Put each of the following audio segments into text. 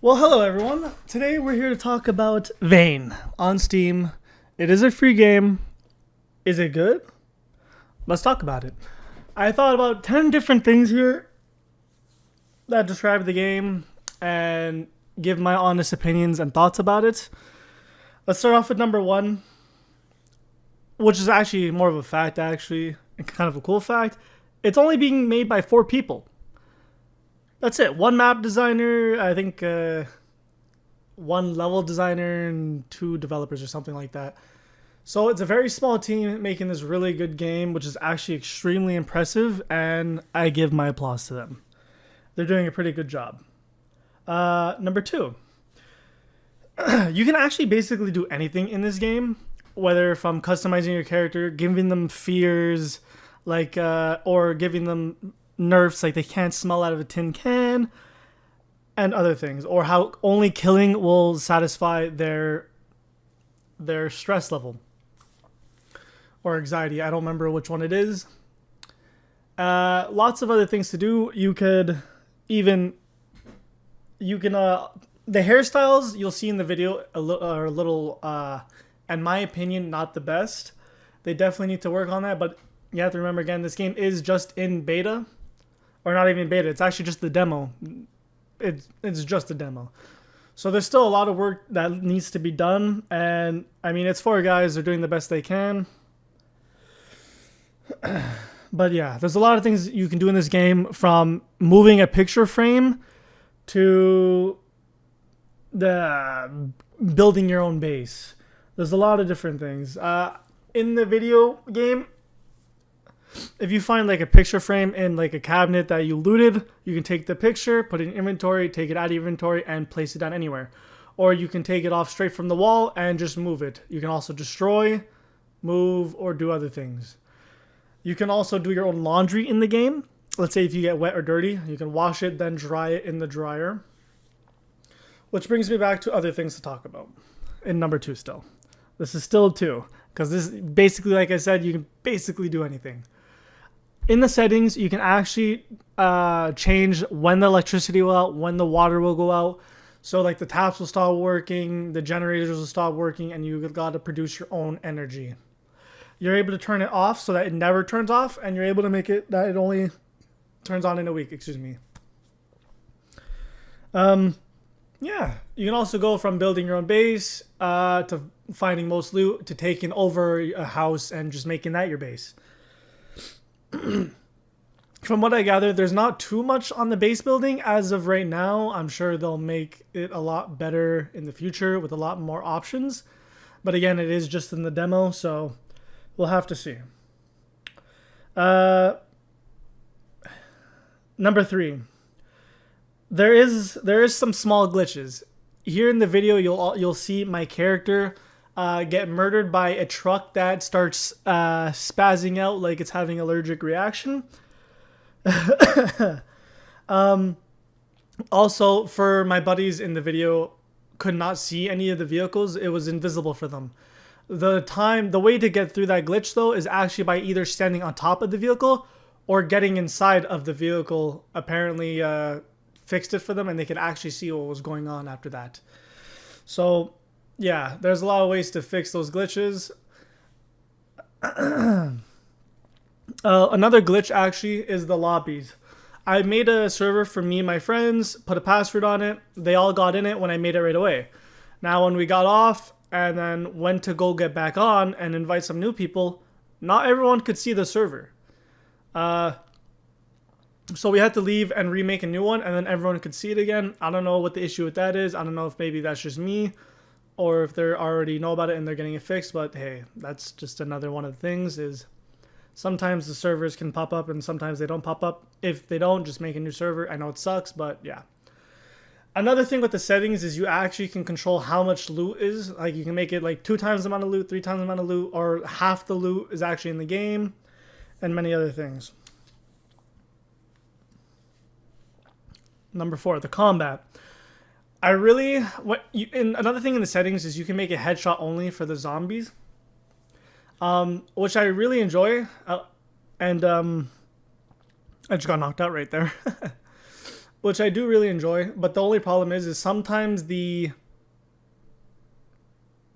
Well, hello everyone. Today we're here to talk about Vane on Steam. It is a free game. Is it good? Let's talk about it. I thought about 10 different things here that describe the game and give my honest opinions and thoughts about it. Let's start off with number one, which is actually more of a fact, actually, and kind of a cool fact. It's only being made by 4 people. That's it. One map designer, I think one level designer, and 2 developers or something like that. So it's a very small team making this really good game, which is actually extremely impressive, and I give my applause to them. They're doing a pretty good job. Number 2. You can actually basically do anything in this game, whether from customizing your character, giving them fears, or giving them nerfs like they can't smell out of a tin can, and other things, or how only killing will satisfy their stress level or anxiety. I don't remember which one it is. Lots of other things to do. You can the hairstyles you'll see in the video are a little in my opinion not the best. They definitely need to work on that, but you have to remember again, this game is just in beta. Or not even beta, it's actually just the demo. It's just a demo. So there's still a lot of work that needs to be done. And I mean, it's 4 guys, they're doing the best they can. But yeah, there's a lot of things you can do in this game, from moving a picture frame to the building your own base. There's a lot of different things. In the video game, if you find like a picture frame in like a cabinet that you looted, you can take the picture, put it in inventory, take it out of inventory, and place it down anywhere. Or you can take it off straight from the wall and just move it. You can also destroy, move, or do other things. You can also do your own laundry in the game. Let's say if you get wet or dirty, you can wash it, then dry it in the dryer. Which brings me back to other things to talk about. In number 2 still. This is still 2. Because this basically, like I said, you can basically do anything. In the settings, you can actually change when the electricity will out, when the water will go out. So like the taps will stop working, the generators will stop working, and you got to produce your own energy. You're able to turn it off so that it never turns off, and you're able to make it that it only turns on in a week, excuse me. Yeah, you can also go from building your own base to finding most loot to taking over a house and just making that your base. From what I gather, there's not too much on the base building as of right now. I'm sure they'll make it a lot better in the future with a lot more options. But again, it is just in the demo, so we'll have to see. Number 3. There is some small glitches. Here in the video, you'll see my character get murdered by a truck that starts spazzing out like it's having allergic reaction. Also, for my buddies in the video, could not see any of the vehicles. It was invisible for them. The way to get through that glitch though is actually by either standing on top of the vehicle or getting inside of the vehicle. Apparently fixed it for them, and they could actually see what was going on after that. So yeah, there's a lot of ways to fix those glitches. Another glitch actually is the lobbies. I made a server for me and my friends, put a password on it. They all got in it when I made it right away. Now when we got off and then went to go get back on and invite some new people, not everyone could see the server. So we had to leave and remake a new one, and then everyone could see it again. I don't know what the issue with that is. I don't know if maybe that's just me, or if they already know about it and they're getting it fixed. But hey, that's just another one of the things, is sometimes the servers can pop up and sometimes they don't pop up. If they don't, just make a new server. I know it sucks, but yeah. Another thing with the settings is you actually can control how much loot is. Like you can make it like 2 times the amount of loot, 3 times the amount of loot, or half the loot is actually in the game, and many other things. Number 4, the combat. Another thing in the settings is you can make it headshot only for the zombies, which I really enjoy. I just got knocked out right there. which I do really enjoy. But the only problem is sometimes the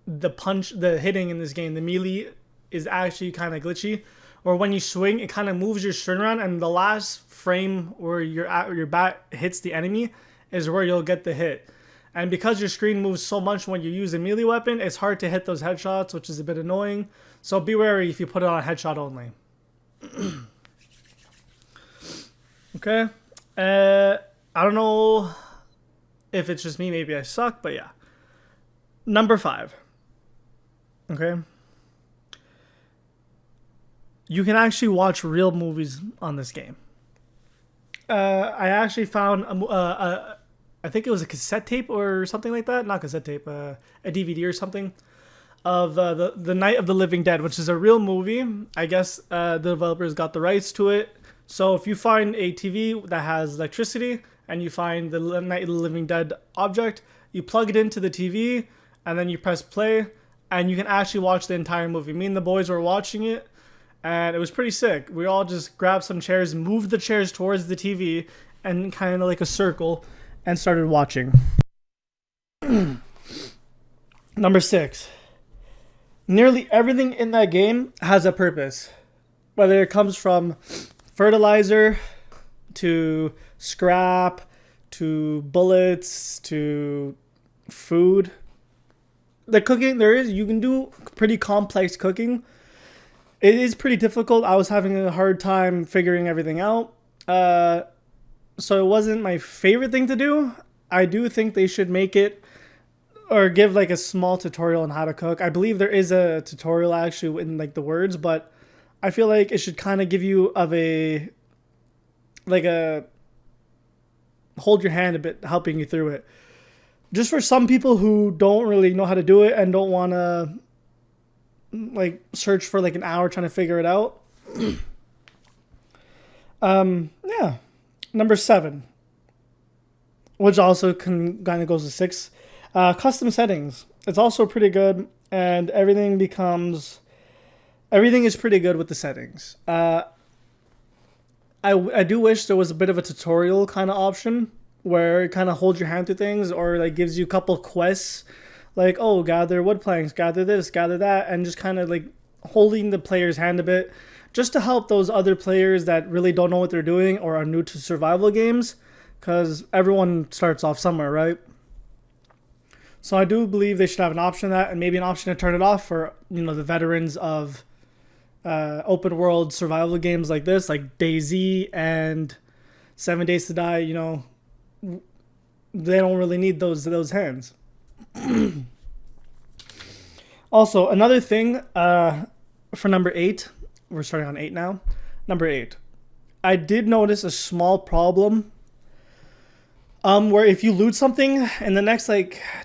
hitting in this game, the melee is actually kind of glitchy. Or when you swing, it kind of moves your string around, and the last frame where your bat hits the enemy is where you'll get the hit. And because your screen moves so much when you use a melee weapon, it's hard to hit those headshots, which is a bit annoying. So be wary if you put it on headshot only. Okay. I don't know if it's just me. Maybe I suck, but yeah. Number 5. Okay. You can actually watch real movies on this game. I actually found I think it was a cassette tape or something like that. Not cassette tape, a DVD or something of the Night of the Living Dead, which is a real movie. I guess the developers got the rights to it. So if you find a TV that has electricity and you find the Night of the Living Dead object, you plug it into the TV and then you press play and you can actually watch the entire movie. Me and the boys were watching it and it was pretty sick. We all just grabbed some chairs, moved the chairs towards the TV and kind of like a circle and started watching. Number 6. Nearly everything in that game has a purpose. Whether it comes from fertilizer to scrap to bullets to food. The cooking you can do pretty complex cooking. It is pretty difficult. I was having a hard time figuring everything out. So it wasn't my favorite thing to do. I do think they should make it or give like a small tutorial on how to cook. I believe there is a tutorial actually in like the words, but I feel like it should kind of give you hold your hand a bit, helping you through it. Just for some people who don't really know how to do it and don't want to like search for like an hour trying to figure it out. Yeah. Number 7, which also kind of goes to 6, custom settings. It's also pretty good, and everything is pretty good with the settings. I do wish there was a bit of a tutorial kind of option where it kind of holds your hand through things, or like gives you a couple quests, like, oh, gather wood planks, gather this, gather that, and just kind of like holding the player's hand a bit, just to help those other players that really don't know what they're doing or are new to survival games, because everyone starts off somewhere, right? So I do believe they should have an option of that, and maybe an option to turn it off for, the veterans of open world survival games like this, like DayZ and 7 Days to Die. They don't really need those hands. Also, another thing for number 8. We're starting on 8 now. Number 8. I did notice a small problem where if you loot something in the next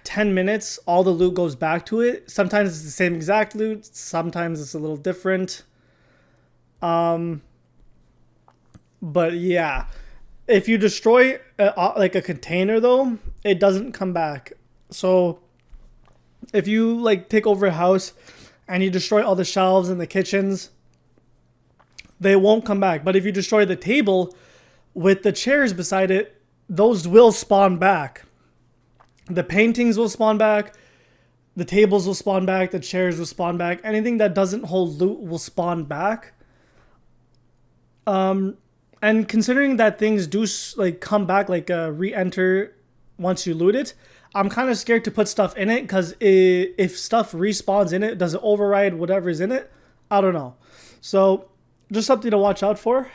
10 minutes, all the loot goes back to it. Sometimes it's the same exact loot. Sometimes it's a little different. But yeah, if you destroy a container though, it doesn't come back. So if you take over a house and you destroy all the shelves in the kitchens, they won't come back. But if you destroy the table with the chairs beside it, those will spawn back. The paintings will spawn back. The tables will spawn back. The chairs will spawn back. Anything that doesn't hold loot will spawn back. And considering that things do come back, re-enter once you loot it, I'm kind of scared to put stuff in it, because if stuff respawns in it, does it override whatever's in it? I don't know. So just something to watch out for.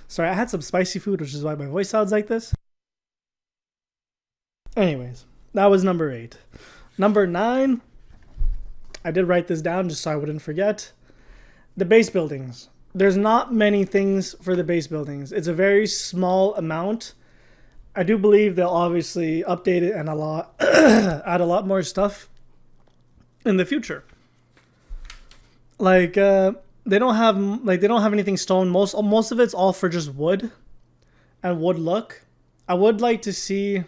Sorry, I had some spicy food, which is why my voice sounds like this. Anyways, that was number 8. Number 9, I did write this down just so I wouldn't forget. The base buildings. There's not many things for the base buildings. It's a very small amount. I do believe they'll obviously update it and add a lot more stuff in the future. They don't have anything stone. Most of it's all for just wood and wood look. I would like to see.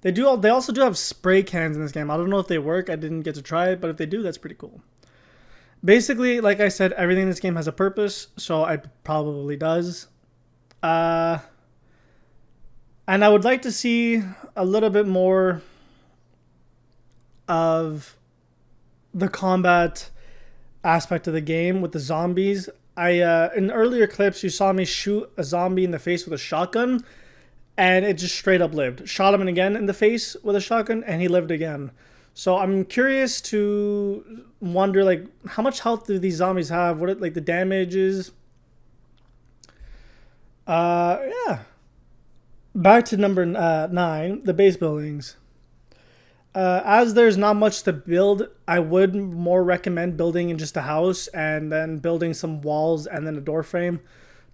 They also do have spray cans in this game. I don't know if they work. I didn't get to try it, but if they do, that's pretty cool. Basically, like I said, everything in this game has a purpose, so it probably does. And I would like to see a little bit more of the combat aspect of the game with the zombies. In earlier clips, you saw me shoot a zombie in the face with a shotgun, and it just straight up lived. Shot him again in the face with a shotgun, and he lived again. So I'm curious to wonder, like, how much health do these zombies have? What like the damage is? Yeah. Back to number 9, the base buildings. As there's not much to build, I would more recommend building in just a house and then building some walls and then a door frame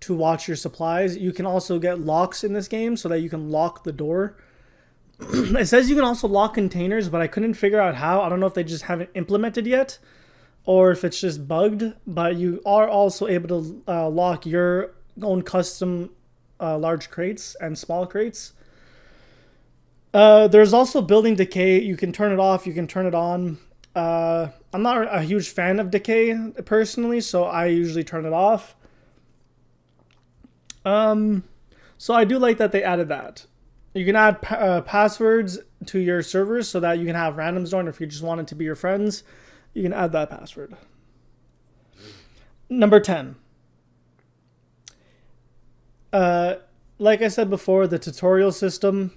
to watch your supplies. You can also get locks in this game so that you can lock the door. It says you can also lock containers, but I couldn't figure out how. I don't know if they just haven't implemented yet or if it's just bugged, but you are also able to lock your own custom large crates and small crates. There's also building decay. You can turn it off, you can turn it on. I'm not a huge fan of decay personally, so I usually turn it off. So I do like that they added that. You can add passwords to your servers so that you can have randoms join, or if you just want it to be your friends, you can add that password. Number 10. Like I said before, the tutorial system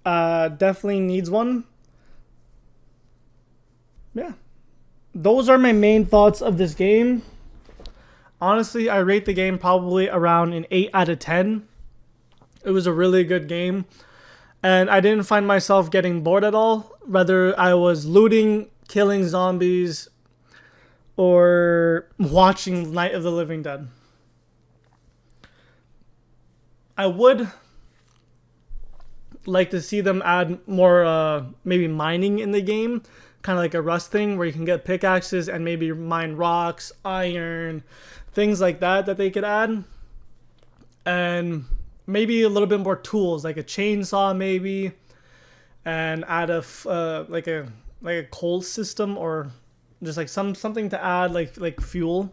definitely needs one. Yeah. Those are my main thoughts of this game. Honestly, I rate the game probably around an 8 out of 10. It was a really good game. And I didn't find myself getting bored at all. Whether I was looting, killing zombies, or watching Night of the Living Dead. I would like to see them add more maybe mining in the game, kind of like a Rust thing where you can get pickaxes and maybe mine rocks, iron, things like that they could add. And maybe a little bit more tools, like a chainsaw maybe, and add like a coal system, or just like something to add like fuel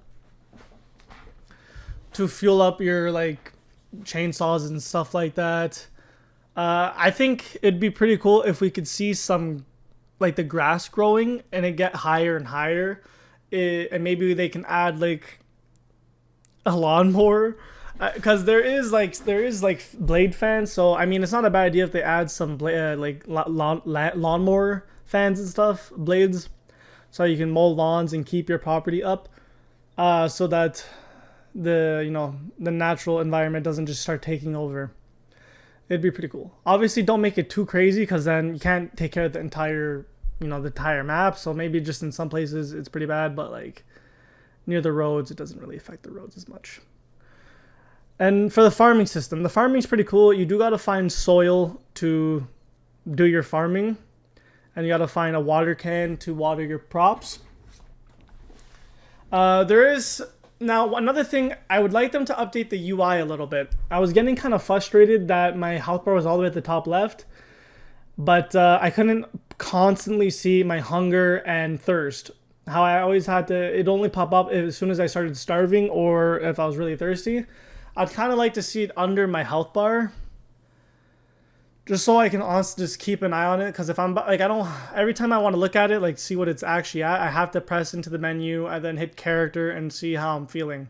to fuel up your like chainsaws and stuff like that. I think it'd be pretty cool if we could see some like the grass growing and it get higher and higher, and maybe they can add like a lawnmower, because there is like blade fans. So I mean, it's not a bad idea if they add some lawnmower fans and stuff, blades, so you can mow lawns and keep your property up, so that the natural environment doesn't just start taking over. It'd be pretty cool. Obviously, don't make it too crazy, because then you can't take care of the entire map. So maybe just in some places it's pretty bad, but like near the roads, it doesn't really affect the roads as much. And for the farming system, the farming's pretty cool. You do got to find soil to do your farming, and you got to find a water can to water your crops. There is now another thing. I would like them to update the UI a little bit. I was getting kind of frustrated that my health bar was all the way at the top left, but I couldn't constantly see my hunger and thirst. How I always had to, it only pop up as soon as I started starving or if I was really thirsty. I'd kind of like to see it under my health bar, just so I can honestly just keep an eye on it. Because if I'm like, every time I want to look at it, like see what it's actually at, I have to press into the menu and then hit character and see how I'm feeling.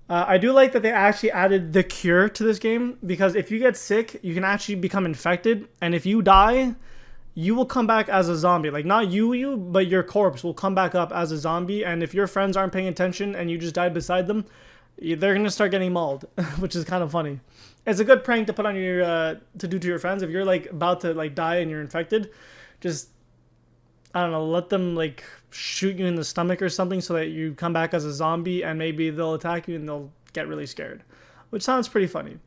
I do like that they actually added the cure to this game, because if you get sick, you can actually become infected, and if you die, you will come back as a zombie. Like not you, but your corpse will come back up as a zombie. And if your friends aren't paying attention and you just died beside them, they're gonna start getting mauled, which is kind of funny. It's a good prank to put on your to do to your friends if you're like about to like die and you're infected. Just, I don't know, let them like shoot you in the stomach or something so that you come back as a zombie, and maybe they'll attack you and they'll get really scared, which sounds pretty funny.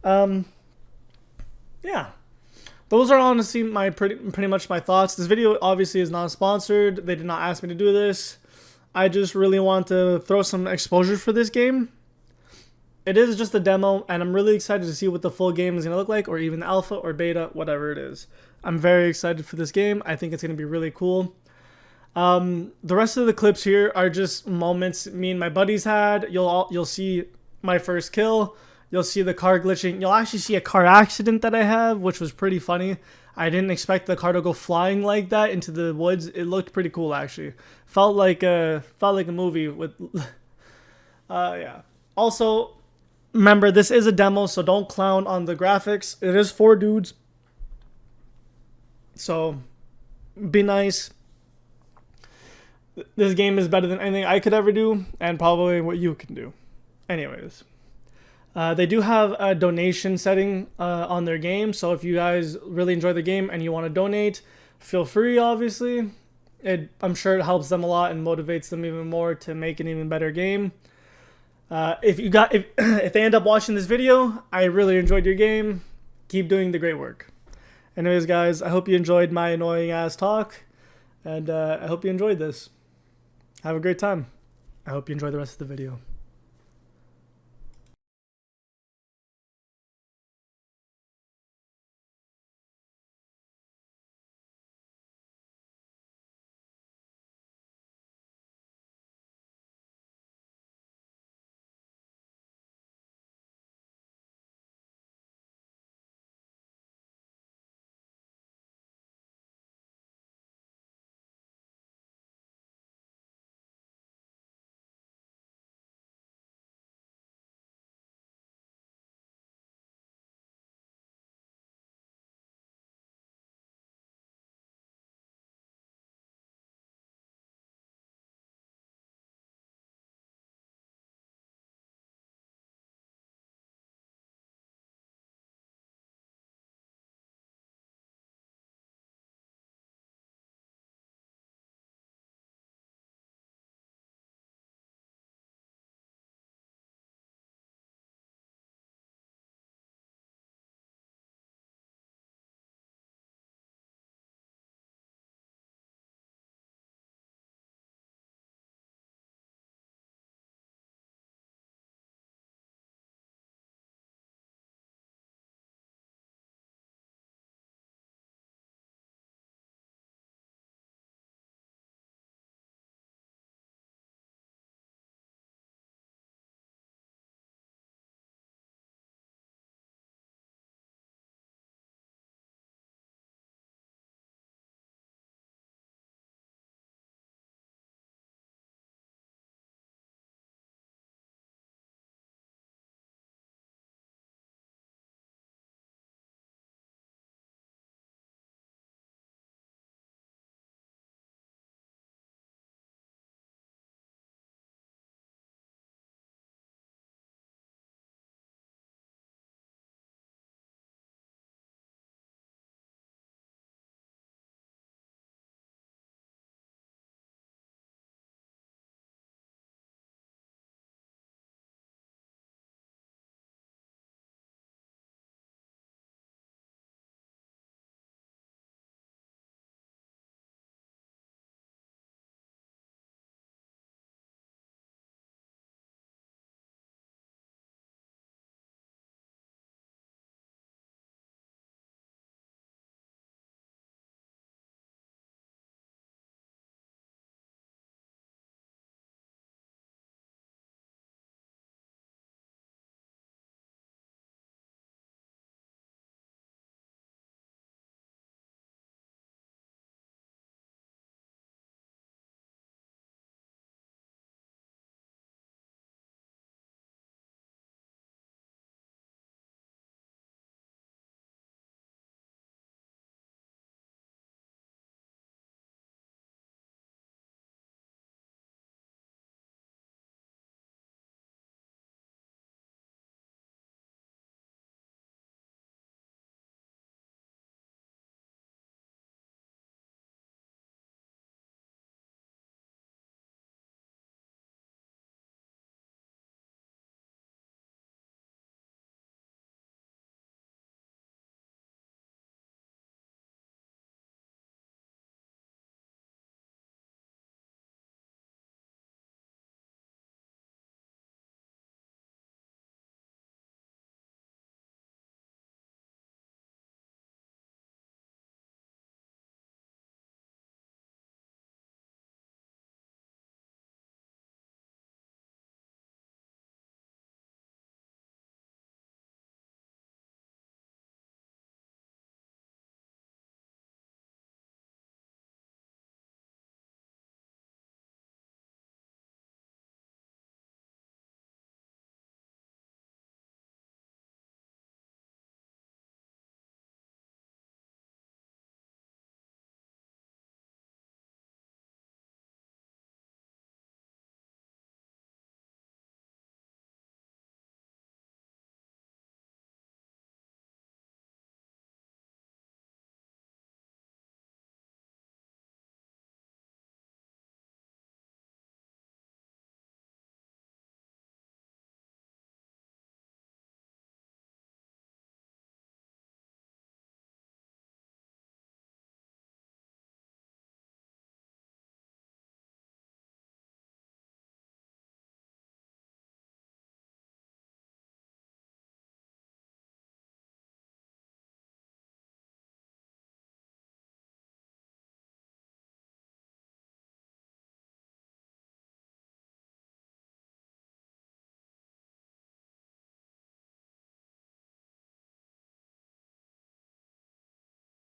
Yeah. Those are honestly my pretty much my thoughts. This video obviously is not sponsored. They did not ask me to do this. I just really want to throw some exposure for this game. It is just a demo, and I'm really excited to see what the full game is going to look like, or even the alpha or beta, whatever it is. I'm very excited for this game. I think it's going to be really cool. The rest of the clips here are just moments me and my buddies had. You'll see my first kill. You'll see the car glitching. You'll actually see a car accident that I have, which was pretty funny. I didn't expect the car to go flying like that into the woods. It looked pretty cool, actually. Felt like a movie with. Yeah. Also, remember, this is a demo, so don't clown on the graphics. It is 4 dudes, so be nice. This game is better than anything I could ever do, and probably what you can do. Anyways. They do have a donation setting on their game, so if you guys really enjoy the game and you want to donate, feel free, obviously. I'm sure it helps them a lot and motivates them even more to make an even better game. If they end up watching this video, I really enjoyed your game. Keep doing the great work. Anyways, guys, I hope you enjoyed my annoying ass talk, and I hope you enjoyed this. Have a great time. I hope you enjoy the rest of the video.